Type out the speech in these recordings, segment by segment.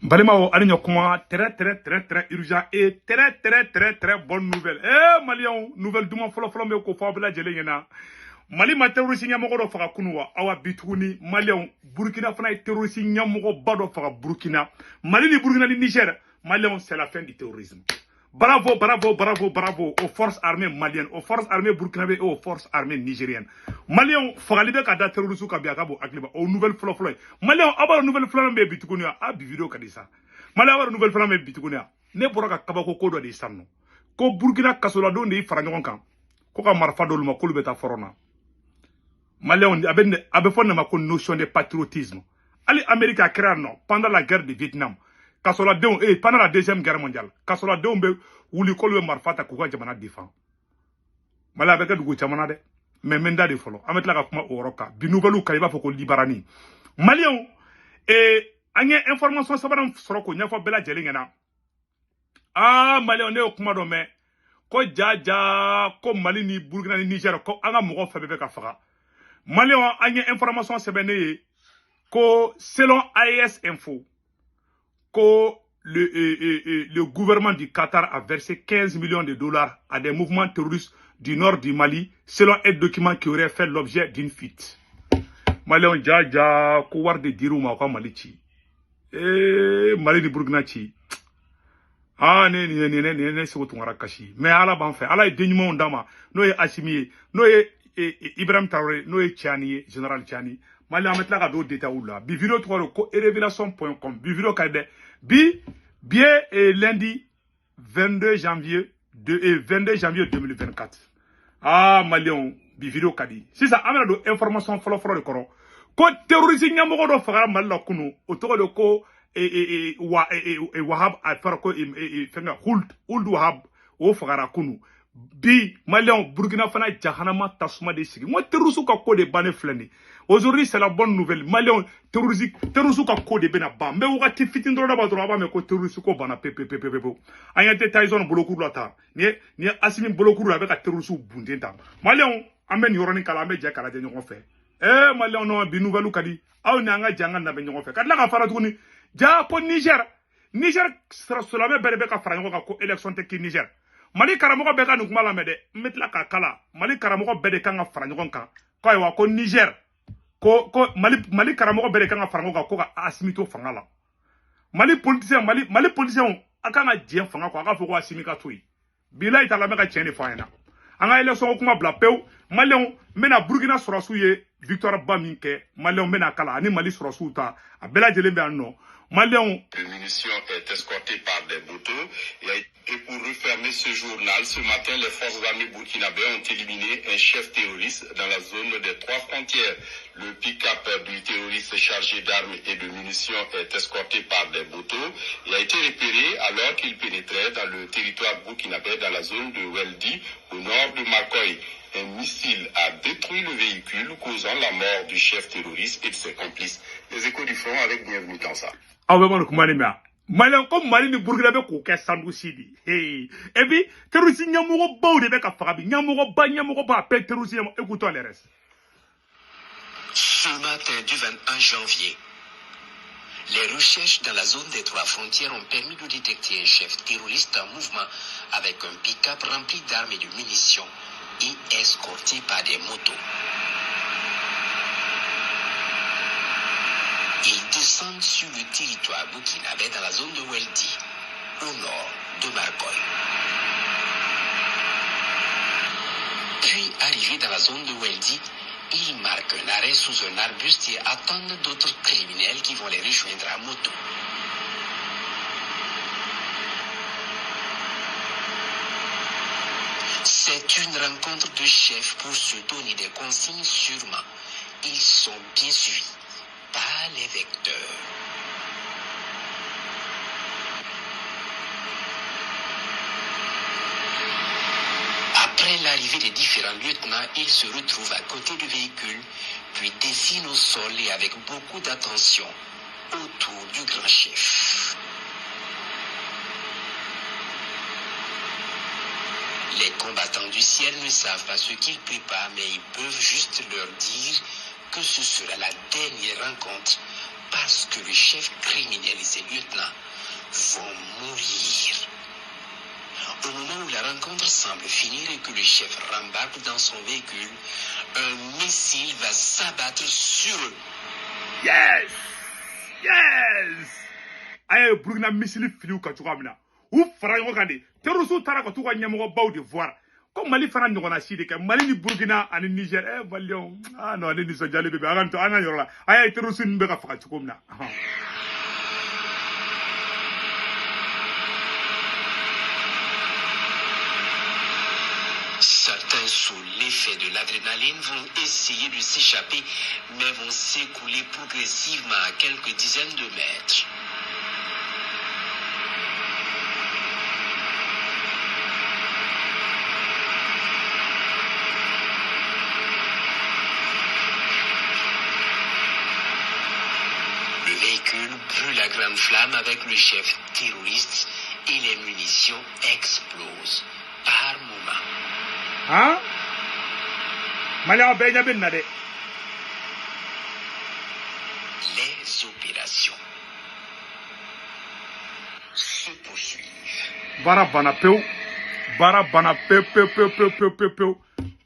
Balimao, Alignokuma, très urgent et très bonne nouvelle. Malion, nouvelle du monde, Foloflomé, Kofabla, Jelena. Mali ma terroriste Nyamoro Fara Kunua, Awa Bituni, Malion, Burkina Fana terroriste Nyamoro Bado Fara Burkina. Mali ni Burkina ni Niger, Malion, c'est la fin du terrorisme. Bravo, bravo, bravo, bravo aux forces armées maliennes, aux forces armées burkinabées et aux forces armées nigériennes. Malion, Fagalibe Kada terroriste Kabiakabo Akliba, aux nouvelles flofloy. Malion, Aba nouvelle flamme Bitukunia, a vidéo Kadisa. Malion, Aba nouvelle flamme Bitukunia. Ne Boraka Kabako Kodo de Sano. Ko Burkina Kasolado de Faranjonkan. Koka Marfado Luma Kolubeta Forona. Malion, Abefon ma notion de patriotisme. Ali Amérique a créé non pendant la guerre du Vietnam. Kasola Deon, pendant la deuxième guerre mondiale, Kasola Deon be wuli kolwe marfata kuka jamana défend. Mala avec du jamana de, mais menda de folo. Amet la kafuma oroka. Binouvelou kaiba foko libarani. Malion, anye information sabaram soroko nyafo bela jelingena. Ah, Malion ne okuma do me. Ko jaja, ko Mali ni Burkina ni Niger, ko anga mogo febebe ka faka. Malion anye information sebene ko selon AES Info. Que le gouvernement du Qatar a versé 15 millions de dollars à des mouvements terroristes du nord du Mali, selon un document qui aurait fait l'objet d'une fuite. Malion jaja kouar de diruma kwa Malichi. Mali ni Burkina chi. Ah ne se wotungara kashi. Mais ala ban fait, ala dénuement ndama, no ye Assimi, no ye Ibrahim Traoré, no ye Tchani, général Tchani. Mali a mettre la do détail là. Bi vidéo ko révélation.com. Bi vidéo kade. Bien lundi 22 janvier 2024. Ah Malion bi vidéo kadi. Si ça amena do information folo de koro. Ko terroriste nyamoko do fagara Mali la kunu. Otoro de ko Wahab a faire ko fenga Ould Wahab o fagara kunu. Bi Malion Burkina Fana jahanama tasuma de sigi. Moi terroriste ka ko de bane fleni. Aujourd'hui, c'est la bonne nouvelle. Malion, terroriste ka code bena bam. Mais wakati fitin droda ba droba me ko terroriste ko bana pepe. Ayante Tyson boloku la ta. Ni Assimi boloku la ka terroriste bunde ta. Malion, amen yoroni kala ame je kala de ñoko fe. Malion no bi nouvelle kadi. Aw ni anga janga na be ñoko fe. Kadla ka fara tuni. Ja ko Niger sera solame berebe ka fara ñoko ko élection te ki Niger. Mali karamoko be ka nukuma la mede. Metla ka kala. Mali karamoko be de ka nga fara ñoko kan. Ko wa ko Niger ko Mali karamoko bere kanga farango ko ka Assimito fangala Mali politicien akanga jien fanga ko aka foko Assimika toyi bila itala meka tiene fayna anga election kuma bla pew Malion mena Burkina surasu ye Victoire Baminke Malion mena kala ani Mali surasu ta abela jelembe anno Malion de munitions est escorté par des motos et pour refermer ce journal, ce matin, les forces armées burkinabées ont éliminé un chef terroriste dans la zone des 3 frontières. Le pick-up du terroriste chargé d'armes et de munitions est escorté par des motos et a été repéré alors qu'il pénétrait dans le territoire burkinabé dans la zone de Weldi, au nord de Makoy. Un missile a détruit le véhicule, causant la mort du chef terroriste et de ses complices. Les échos du front avec Bienvenue Kansa. Ah ouais, mon kumani mea. Malion comme Mali ni Burkina be ko ke sandu sidi. Hey. Et puis terroriste nyamoko ba de be ka fagabi. Nyamoko ba pe terroriste écoutons les restes. Ce matin du 21 janvier, les recherches dans la zone des 3 frontières ont permis de détecter un chef terroriste en mouvement avec un pick-up rempli d'armes et de munitions et escorté par des motos. Ils descendent sur le territoire burkinabé dans la zone de Weldi, au nord de Marcoy. Puis, arrivés dans la zone de Weldi, ils marquent un arrêt sous un arbuste et attendent d'autres criminels qui vont les rejoindre à moto. C'est une rencontre de chefs pour se donner des consignes sûrement. Ils sont bien suivis par les vecteurs. Après l'arrivée des différents lieutenants, ils se retrouvent à côté du véhicule, puis dessinent au sol et avec beaucoup d'attention autour du grand chef. Les combattants du ciel ne savent pas ce qu'ils préparent, mais ils peuvent juste leur dire que ce sera la dernière rencontre parce que le chef criminel et ses lieutenants vont mourir. Au moment où la rencontre semble finir et que le chef rembarque dans son véhicule, un missile va s'abattre sur eux. Yes! Yes! Aye, Burkina missile fili ka cogoya min na. U fara ɲɔgɔn kan de. Terroriste taara ka t'u ka ɲɛmɔgɔbaw de voir. Ko Mali fana ɲɔgɔnna si de kɛ. Mali ni Burkina ani Niger. Maliɲɛnw. Ah non, ne nisɔndiyalen de bɛ. An ka yɔrɔ la. Aye, terroriste ninnu bɛ ka faga cogo min na. Certains, sous l'effet de l'adrénaline, vont essayer de s'échapper, mais vont s'écouler progressivement à quelques dizaines de mètres. Le véhicule brûle à grande flamme avec le chef terroriste et les munitions explosent par moments. Hein? Maliɲɛnw bɛɛ ɲɛ bɛ nin na dɛ. Les opérations se poursuivent. Baara banna pewu. Baara banna pewu.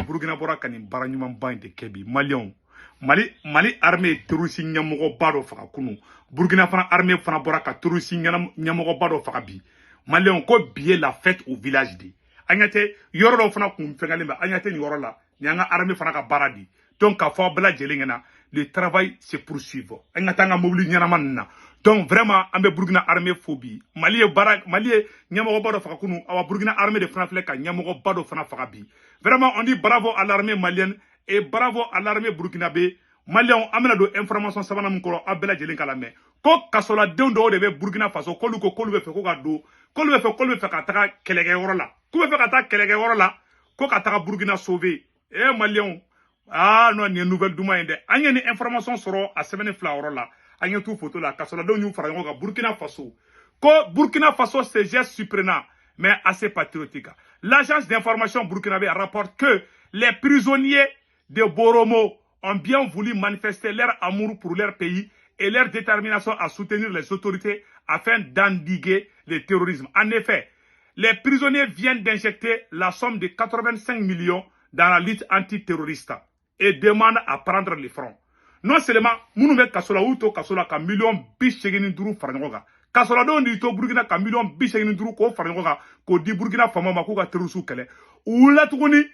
Burkina bɔra ka nin baara ɲumanba in de kɛ bi. Maliɲɛnw. Mali armée ye terroriste ɲɛmɔgɔba dɔ faga kunu. Burkina fana armée fana bɔra ka terroriste ɲɛmɔgɔba dɔ faga bi. Maliɲɛnw ko bi ye la fête au village de. An ɲɛ tɛ yɔrɔ dɔw fana kun fɛngɛlen bɛ. An ɲɛ tɛ nin yɔrɔ la. Ni an ka armée fana ka baara di. Donc k'a fɔ aw bɛɛ lajɛlen ɲɛna le travail se poursuit. An ka taa an ka mobili ɲɛnama ninnu na. Donc vraiment an bɛ Burkina armée fo bi. Mali ye ɲɛmɔgɔba dɔ faga kunu. Awa Burkina armée de fana filɛ ka ɲɛmɔgɔba dɔ fana faga bi. Vraiment on dit bravo à l'armée malienne et bravo à l'armée burkinabé. Maliɲɛnw an bɛna don information sabanan min kɔrɔ aw bɛɛ lajɛlen k'a lamɛn. Ko kasoladenw dɔw de bɛ Burkina Faso k'olu ko k'olu bɛ fɛ ko ka don k'olu bɛ fɛ ka taga kɛlɛkɛyɔrɔ la. K'u bɛ fɛ ka taa kɛlɛkɛyɔrɔ la ko ka taga Burkina sauver. Maliɲɛnw. Ah non, ni nouvelle duman ye dɛ. An ye ni information sɔrɔ a sɛbɛnni fila yɔrɔ la. An ye t'u photo la kasoladenw y'u fara ɲɔgɔn kan Burkina Faso. Ko Burkina Faso se geste surprenant mais assez patriotique. L'agence d'information burkinabé rapporte que les prisonniers de Boromo ont bien voulu manifester leur amour pour leur pays et leur détermination à soutenir les autorités afin d'endiguer le terrorisme. En effet, les prisonniers viennent d'injecter la somme de 85 millions dans la lutte antiterroriste et demandent à prendre le front. Non seulement, nous avons kasola outo kasola ka million bichegini duru farangoga. Kasola don di to Burkina ka million bichegini duru ko farangoga ko di Burkina fama mako ka terrorisme kele. Oula tuguni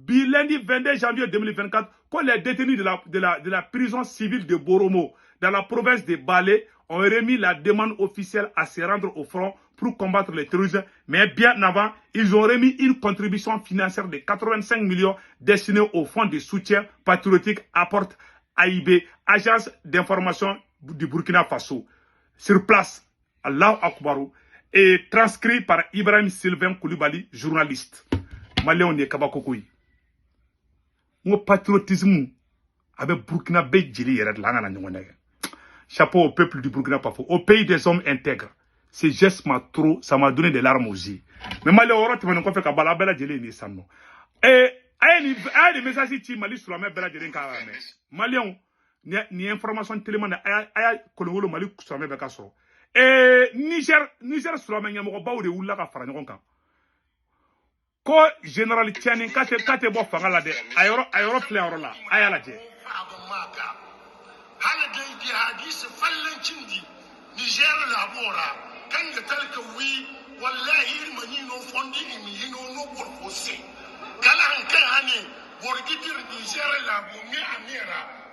lundi 22 janvier 2024, quand les détenus de la prison civile de Boromo, dans la province de Balé, ont remis la demande officielle à se rendre au front pour combattre le terrorisme. Mais bien avant, ils ont remis une contribution financière de 85 millions destinée au fonds de soutien patriotique apporte AIB, Agence d'information du Burkina Faso. Sur place, Allahu Akbarou, et transcrit par Ibrahim Sylvain Koulibaly, journaliste. Malien on est kabakokoui. Mon patriotisme avec Burkina Bé Djili Yered Langana Nyongonege. Chapeau au peuple du Burkina Faso, au pays des hommes intègres. Ces gestes ça m'a donné des larmes aux yeux. Mais Malien on tu m'en fait kabala bela Djili ni sanno. Et aïe des messages ici Mali sur la mer bela Djili Nkara. Malien ni information tellement aïe kolongolo Mali sur la mer beka soro. Niger sur la main moko bawo de wula ka fara ɲɔgɔn kan ko général Tiani kate bɔ fanga la dɛ ayɔrɔ filɛ yɔrɔ la a y'a lajɛ hala dai di hadisi fallancin di Niger labora kan ga talka wi wallahi manino fondi imi hino no borfose kala han kan hane borgitir Niger labo mi amira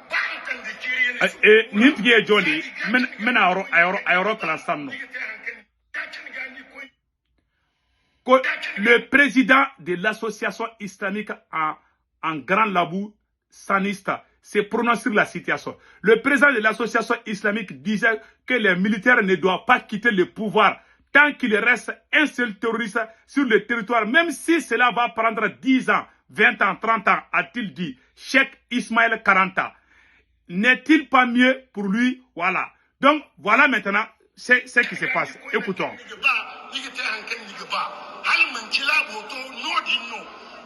ni tigi ye jɔn de ye n bɛna a yɔrɔ kalan sisan nɔ ko le président de l'association islamique en Grand Labou saniste s'est prononcé sur la situation. Le président de l'association islamique disait que les militaires ne doivent pas quitter le pouvoir tant qu'il reste un seul terroriste sur le territoire, même si cela va prendre 10 ans, 20 ans, 30 ans, a-t-il dit. Cheikh Ismaël Karanta. N'est-il pas mieux pour lui? Voilà. Donc, voilà maintenant ce qui se passe. Écoutons.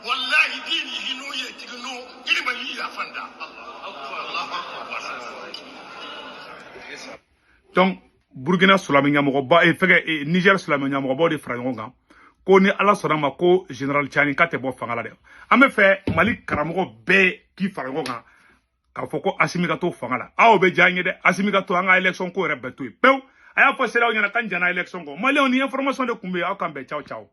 wallahi dini hino ye tigno ilma yi ya fanda donc Burkina Sulami Nyamogo ba e fege Niger Sulami Nyamogo ba de frangonga ko ni ala sonama ko General Chani kate bo fangala de ame fe Mali karamogo be ki frangonga ka foko Assimi ka to fangala aw be janye de Assimi ka to anga election ko rebetu pew aya fo sera nyana kan jana election ko Mali on information de kumbe aw kan be ciao ciao